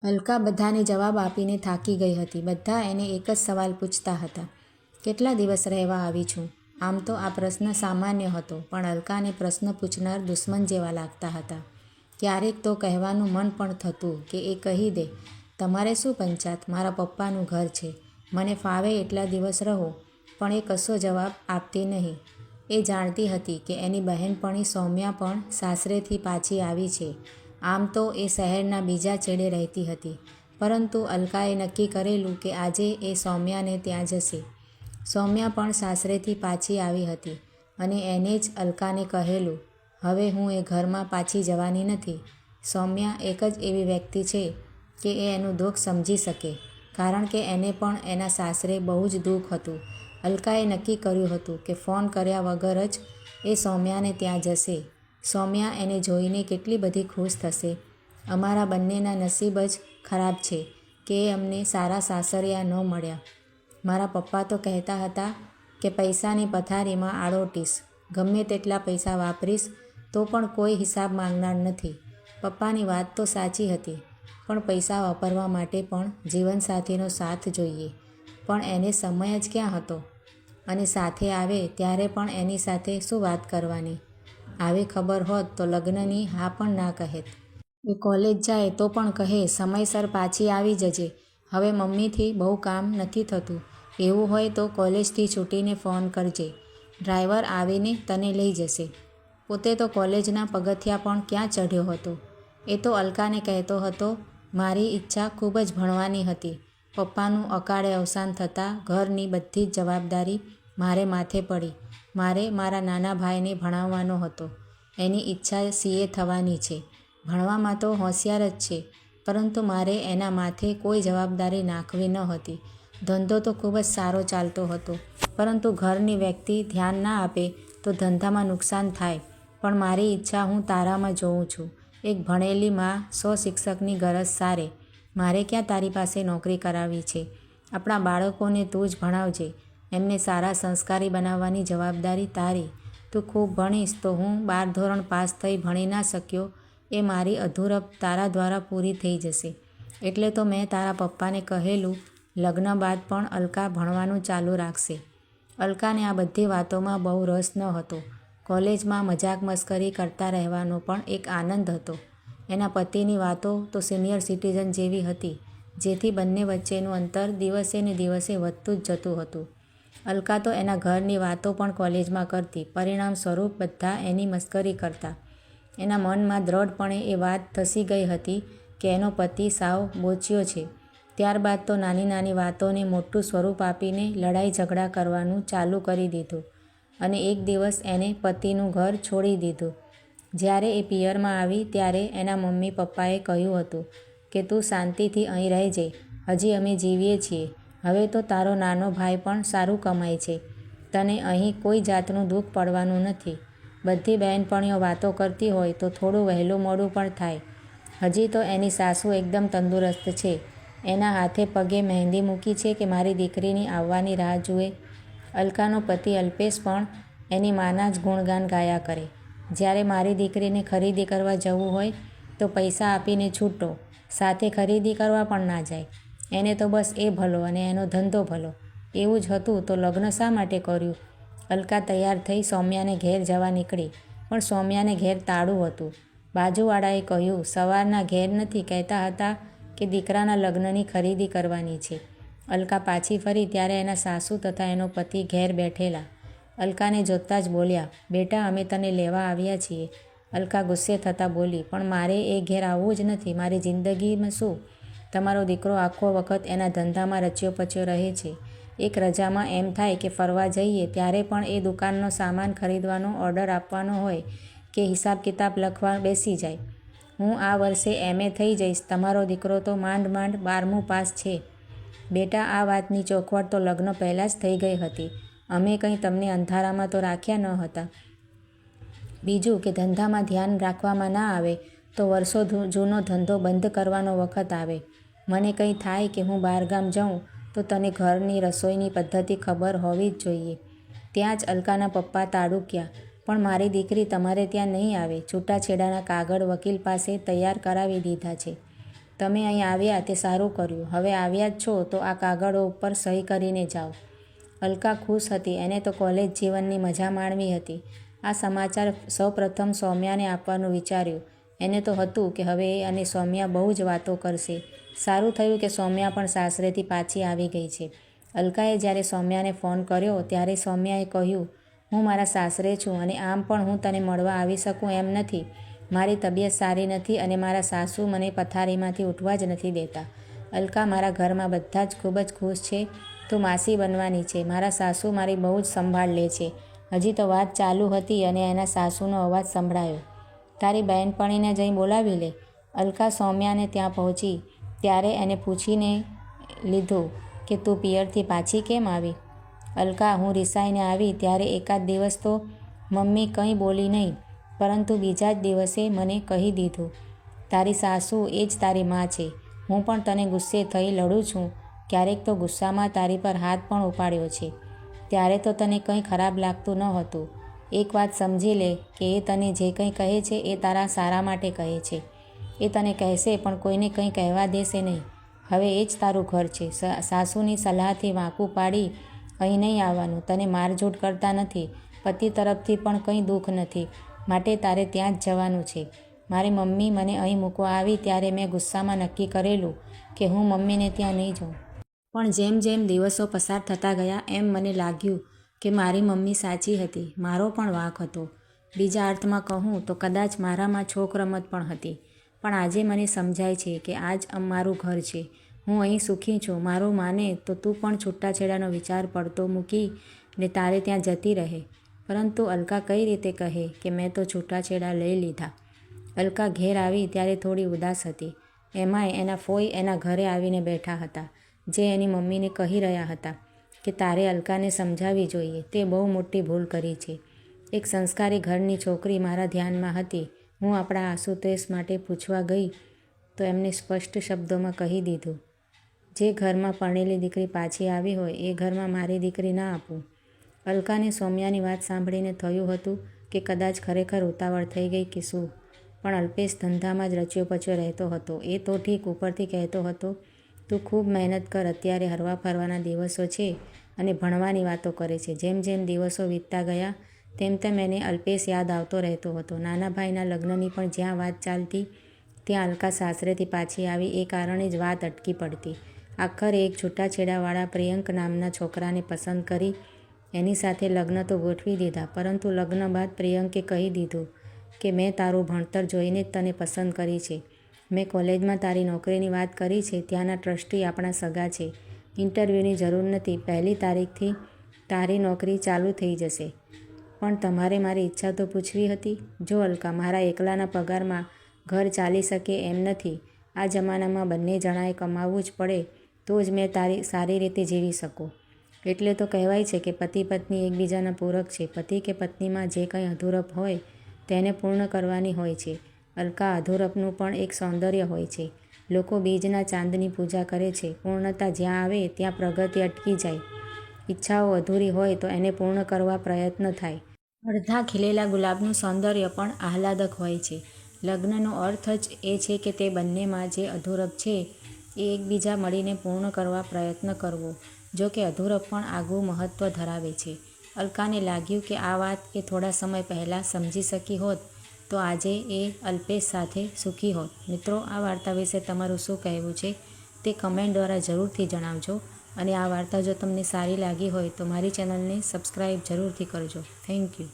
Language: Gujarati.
અલકા બધાને જવાબ આપીને થાકી ગઈ હતી. બધા એને એક જ સવાલ પૂછતા હતા, કેટલા દિવસ રહેવા આવી છું? આમ તો આ પ્રશ્ન સામાન્ય હતો, પણ અલકાને પ્રશ્ન પૂછનાર દુશ્મન જેવા લાગતા હતા. ક્યારેક તો કહેવાનું મન પણ થતું કે એ કહી દે, તમારે શું પંચાત, મારા પપ્પાનું ઘર છે, મને ફાવે એટલા દિવસ રહો. પણ એ કશો જવાબ આપતી નહીં. એ જાણતી હતી કે એની બહેનપણી સૌમ્યા પણ સાસરેથી પાછી આવી છે. આમ તો એ શહેરના બીજા છેડે રહેતી હતી, પરંતુ અલકાએ નક્કી કરેલું કે આજે એ સૌમ્યાને ત્યાં જશે. સૌમ્યા પણ સાસરેથી પાછી આવી હતી અને એને જ અલકાને કહેલું, હવે હું એ ઘરમાં પાછી જવાની નથી. સૌમ્યા એક જ એવી વ્યક્તિ છે કે એ એનું દુઃખ સમજી શકે, કારણ કે એને પણ એના સાસરે બહુ જ દુઃખ હતું. અલકાએ નક્કી કર્યું હતું કે ફોન કર્યા વગર જ એ સૌમ્યાને ત્યાં જશે. સૌમ્યા એને જોઈને કેટલી બધી ખુશ થશે. અમારા બંનેના નસીબ જ ખરાબ છે કે અમને સારા સાસરિયા ન મળ્યા. મારા પપ્પા તો કહેતા હતા કે પૈસાની પથારીમાં આડોટીશ, ગમે તેટલા પૈસા વાપરીશ તો પણ કોઈ હિસાબ માંગનાર નથી. પપ્પાની વાત તો સાચી હતી, પણ પૈસા વાપરવા માટે પણ જીવનસાથીનો સાથ જોઈએ. પણ એને સમય જ ક્યાં હતો, અને સાથે આવે ત્યારે પણ એની સાથે શું વાત કરવાની? આવી ખબર હોત તો લગ્નની હા પણ ના કહેત. એ કોલેજ જાય તો પણ કહે, સમયસર પાછી આવી જજે, હવે મમ્મીથી બહુ કામ નથી થતું, એવું હોય તો કોલેજથી છૂટીને ફોન કરજે, ડ્રાઈવર આવીને તને લઈ જશે. પોતે તો કોલેજના પગથિયાં પણ ક્યાં ચઢ્યો હતો. એ તો અલકાને કહેતો હતો, મારી ઈચ્છા ખૂબ જ ભણવાની હતી. પપ્પાનું અકાળે અવસાન થતાં ઘરની બધી જ જવાબદારી મારે માથે પડી. મારે મારા નાના ભાઈને ભણાવવાનો હતો. એની ઈચ્છા CA થવાની છે. ભણવામાં તો હોશિયાર જ છે, પરંતુ મારે એના માથે કોઈ જવાબદારી નાખવી ન હતી. ધંધો તો ખૂબ જ સારો ચાલતો હતો, પરંતુ ઘરની વ્યક્તિ ધ્યાન ના આપે તો ધંધામાં નુકસાન થાય. પણ મારી ઈચ્છા હું તારામાં જોઉં છું. એક ભણેલી માં 100 શિક્ષકની ગરજ સારે. મારે ક્યાં તારી પાસે નોકરી કરાવવી છે. આપણા બાળકોને તું જ ભણાવજે, એમને સારા સંસ્કારી બનાવવાની જવાબદારી તારી. તું ખૂબ ભણીશ તો હું 12 ધોરણ પાસ થઈ ભણી ના શક્યો એ મારી અધૂરપ તારા દ્વારા પૂરી થઈ જશે. એટલે તો મેં તારા પપ્પાને કહેલું, લગ્ન બાદ પણ અલકા ભણવાનું ચાલુ રાખશે. અલકાને આ બધી વાતોમાં બહુ રસ ન હતો. કોલેજમાં મજાક મસ્કરી કરતા રહેવાનો પણ એક આનંદ હતો. એના પતિની વાતો તો સિનિયર સિટીઝન જેવી હતી, જેથી બંને વચ્ચેનું અંતર દિવસે ને દિવસે વધતું જ જતું હતું. અલકા તો એના ઘરની વાતો પણ કોલેજમાં કરતી, પરિણામ સ્વરૂપ બધા એની મસ્કરી કરતા. એના મનમાં દ્રઢપણે એ વાત ધસી ગઈ હતી કે એનો પતિ સાવ બોચિયો છે. ત્યારબાદ તો નાની નાની વાતોને મોટું સ્વરૂપ આપીને લડાઈ ઝઘડા કરવાનું ચાલુ કરી દીધું, અને એક દિવસ એને પતિનું ઘર છોડી દીધું. જ્યારે એ પિયરમાં આવી ત્યારે એના મમ્મી પપ્પાએ કહ્યું હતું કે તું શાંતિથી અહીં રહેજે, હજી અમે જીવીએ છીએ. હવે તો તારો નાનો ભાઈ પણ સારું કમાય છે, તને અહીં કોઈ જાતનું દુઃખ પડવાનું નથી. બધી બહેનપણીઓ વાતો કરતી હોય તો થોડું વહેલું મોડું પણ થાય. હજી તો એની સાસુ એકદમ તંદુરસ્ત છે, એના હાથે પગે મહેંદી મૂકી છે કે મારી દીકરીની આવવાની રાહ જુએ. અલકાનો પતિ અલ્પેશ પણ એની માના જ ગુણગાન ગાયા કરે. જ્યારે મારી દીકરીને ખરીદી કરવા જવું હોય તો પૈસા આપીને છૂટો, સાથે ખરીદી કરવા પણ ના જાય. એને તો બસ એ ભલો અને એનો ધંધો ભલો. એવું જ હતું તો લગ્ન શા માટે કર્યું? અલકા તૈયાર થઈ સૌમ્યાને ઘેર જવા નીકળી, પણ સૌમ્યાને ઘેર તાળું હતું. બાજુવાળાએ કહ્યું, સવારના ઘેર નથી, કહેતા હતા કે દીકરાના લગ્નની ખરીદી કરવાની છે. અલકા પાછી ફરી ત્યારે એના સાસુ તથા એનો પતિ ઘેર બેઠેલા. અલકાને જોતાં જ બોલ્યા, બેટા અમે તને લેવા આવ્યા છીએ. અલકા ગુસ્સે થતાં બોલી, પણ મારે એ ઘેર આવવું જ નથી. મારી જિંદગીમાં શું? તમારો દીકરો આખો વખત એના ધંધામાં રચ્યો પચ્યો રહે છે. એક રજામાં એમ થાય કે ફરવા જઈએ ત્યારે પણ એ દુકાનનો સામાન ખરીદવાનો ઓર્ડર આપવાનો હોય કે હિસાબ કિતાબ લખવા બેસી જાય. હું આ વર્ષે MA થઈ જઈશ, તમારો દીકરો તો માંડ માંડ 12મું પાસ છે. બેટા આ વાતની ચોખવટ તો લગ્ન પહેલાં જ થઈ ગઈ હતી. અમે કંઈ તમને અંધારામાં તો રાખ્યા ન હતા. બીજું કે ધંધામાં ધ્યાન રાખવામાં ના આવે તો વર્ષો જૂનો ધંધો બંધ કરવાનો વખત આવે. મને કંઈ થાય કે હું બહારગામ જાઉં તો તને ઘરની રસોઈની પદ્ધતિ ખબર હોવી જ જોઈએ. ત્યાં જ અલકાના પપ્પા તાડુક્યા, પણ મારી દીકરી તમારે ત્યાં નહીં આવે. છૂટાછેડાના કાગળ વકીલ પાસે તૈયાર કરાવી દીધા છે. તમે અહીં આવ્યા તે સારું કર્યું. હવે આવ્યા જ છો તો આ કાગળો ઉપર સહી કરીને જાઓ. અલકા ખુશ હતી. એને તો કોલેજ જીવનની મજા માણવી હતી. આ સમાચાર સૌપ્રથમ સૌમ્યાને આપવાનું વિચાર્યું. એને તો હતું કે હવે એ અને સૌમ્યા બહુ જ વાતો કરશે. સારું થયું કે સૌમ્યા પણ સાસરેથી પાછી આવી ગઈ છે. અલકાએ જ્યારે સૌમ્યાને ફોન કર્યો ત્યારે સૌમ્યાએ કહ્યું, હું મારા સાસરે છું અને આમ પણ હું તને મળવા આવી શકું એમ નથી. મારી તબિયત સારી નથી અને મારા સાસુ મને પથારીમાંથી ઉઠવા જ નથી દેતા. અલકા, મારા ઘરમાં બધા જ ખૂબ જ ખુશ છે. તું માસી બનવાની છે. મારા સાસુ મારી બહુ જ સંભાળ લે છે. હજી તો વાત ચાલુ હતી અને એના સાસુનો અવાજ સંભળાયો. તારી બહેનપણીને જઈ બોલાવી લે. અલકા સૌમ્યાને ત્યાં પહોંચી ત્યારે એને પૂછીને લીધું કે તું પિયરથી પાછી કેમ આવી? અલકા, હું રિસાઈને આવી ત્યારે એકાદ દિવસ તો મમ્મી કંઈ બોલી નહીં, પરંતુ બીજા જ દિવસે મને કહી દીધું, તારી સાસુ એ જ તારી માં છે. હું પણ તને ગુસ્સે થઈ લડું છું. ક્યારેક તો ગુસ્સામાં તારી પર હાથ પણ ઉપાડ્યો છે. ત્યારે તો તને કંઈ ખરાબ લાગતું ન હતું. એક વાત સમજી લે કે એ તને જે કંઈ કહે છે એ તારા સારા માટે કહે છે. એ તને કહેશે પણ કોઈને કંઈ કહેવા દેશે નહીં. હવે એ જ તારું ઘર છે. સાસુની સલાહથી વાંકું પાડી અહીં નહીં આવવાનું. તને મારઝૂડ કરતા નથી. પતિ તરફથી પણ કંઈ દુઃખ નથી. માટે તારે ત્યાં જ જવાનું છે. મારી મમ્મી મને અહીં મૂકવા આવી ત્યારે મેં ગુસ્સામાં નક્કી કરેલું કે હું મમ્મીને ત્યાં નહીં જાઉં. પણ જેમ જેમ દિવસો પસાર થતા ગયા એમ મને લાગ્યું કે મારી મમ્મી સાચી હતી. મારો પણ વાંક હતો. બીજા અર્થમાં કહું તો કદાચ મારામાં છોકરમત પણ હતી. પણ આજે મને સમજાય છે કે આ જ મારું ઘર છે. હું અહીં સુખી છું. મારું માને તો તું પણ છૂટાછેડાનો વિચાર પડતો મૂકી ને તારે ત્યાં જતી રહે. પરંતુ અલકા કઈ રીતે કહે કે મેં તો છૂટાછેડા લઈ લીધા? અલકા ઘેર આવી ત્યારે થોડી ઉદાસ હતી. એમાંય એના ફોઈ એના ઘરે આવીને બેઠા હતા, જે એની મમ્મીને કહી રહ્યા હતા કે તારે અલકાને સમજાવવી જોઈએ. તે બહુ મોટી ભૂલ કરી છે. એક સંસ્કારી ઘરની છોકરી મારા ધ્યાનમાં હતી. હું આપણા આશુતોષ માટે પૂછવા ગઈ તો એમને સ્પષ્ટ શબ્દોમાં કહી દીધું, જે ઘરમાં પરણેલી દીકરી પાછી આવી હોય એ ઘરમાં મારી દીકરી ના આપું. અલકાને સૌમ્યાની વાત સાંભળીને થયું હતું કે કદાચ ખરેખર ઉતાવળ થઈ ગઈ કે શું. પણ અલ્પેશ ધંધામાં જ રચ્યો પચ્યો રહેતો હતો. એ તો ઠીક ઉપરથી કહેતો હતો, તું ખૂબ મહેનત કર, અત્યારે હરવા ફરવાના દિવસો છે અને ભણવાની વાતો કરે છે. જેમ જેમ દિવસો વીતતા ગયા તેમ તેમ એને અલ્પેશ યાદ આવતો રહેતો હતો. નાના ભાઈના લગ્નની પણ જ્યાં વાત ચાલતી ત્યાં અલકા સાસરેથી પાછી આવી એ કારણે જ વાત અટકી પડતી. આખરે એક છૂટાછેડાવાળા પ્રિયંક નામના છોકરાને પસંદ કરી એની સાથે લગ્ન તો ગોઠવી દીધા. પરંતુ લગ્ન બાદ પ્રિયંકે કહી દીધું કે મેં તારું ભણતર જોઈને જ તને પસંદ કરી છે. મેં કોલેજમાં તારી નોકરીની વાત કરી છે. ત્યાંના ટ્રસ્ટી આપણા સગા છે. ઇન્ટરવ્યૂની જરૂર નથી. 1લી તારીખથી તારી નોકરી ચાલુ થઈ જશે. પણ તમારે મારી ઈચ્છા તો પૂછવી હતી. જો અલકા, મારા એકલાના પગારમાં ઘર ચાલી શકે એમ નથી. આ જમાનામાં બંને જણાએ કમાવવું જ પડે તો જ મેં સારી રીતે જીવી શકું. એટલે તો કહેવાય છે કે પતિ પત્ની એકબીજાના પૂરક છે. પતિ કે પત્નીમાં જે કંઈ અધૂરપ હોય તેને પૂર્ણ કરવાની હોય છે. અલકા, અધૂરપનું પણ એક સૌંદર્ય હોય છે. લોકો બીજના ચાંદની પૂજા કરે છે. પૂર્ણતા જ્યાં આવે ત્યાં પ્રગતિ અટકી જાય. ઈચ્છાઓ અધૂરી હોય તો એને પૂર્ણ કરવા પ્રયત્ન થાય. અડધા ખીલેલા ગુલાબનું સૌંદર્ય પણ આહલાદક હોય છે. લગ્નનો અર્થ જ એ છે કે તે બંનેમાં જે અધૂરપ છે એ એકબીજા મળીને પૂર્ણ કરવા પ્રયત્ન કરવો. જો કે અધૂરપ પણ આગવું મહત્ત્વ ધરાવે છે. અલકાને લાગ્યું કે આ વાત એ થોડા સમય પહેલાં સમજી શકી હોત તો આજે એ અલ્પેશ સાથે સુખી હોત. મિત્રો, આ વાર્તા વિશે તમારું શું કહેવું છે તે કમેન્ટ દ્વારા જરૂરથી જણાવજો. અને આ વાર્તા જો તમને સારી લાગી હોય તો મારી ચેનલને સબસ્ક્રાઈબ જરૂરથી કરજો. Thank you.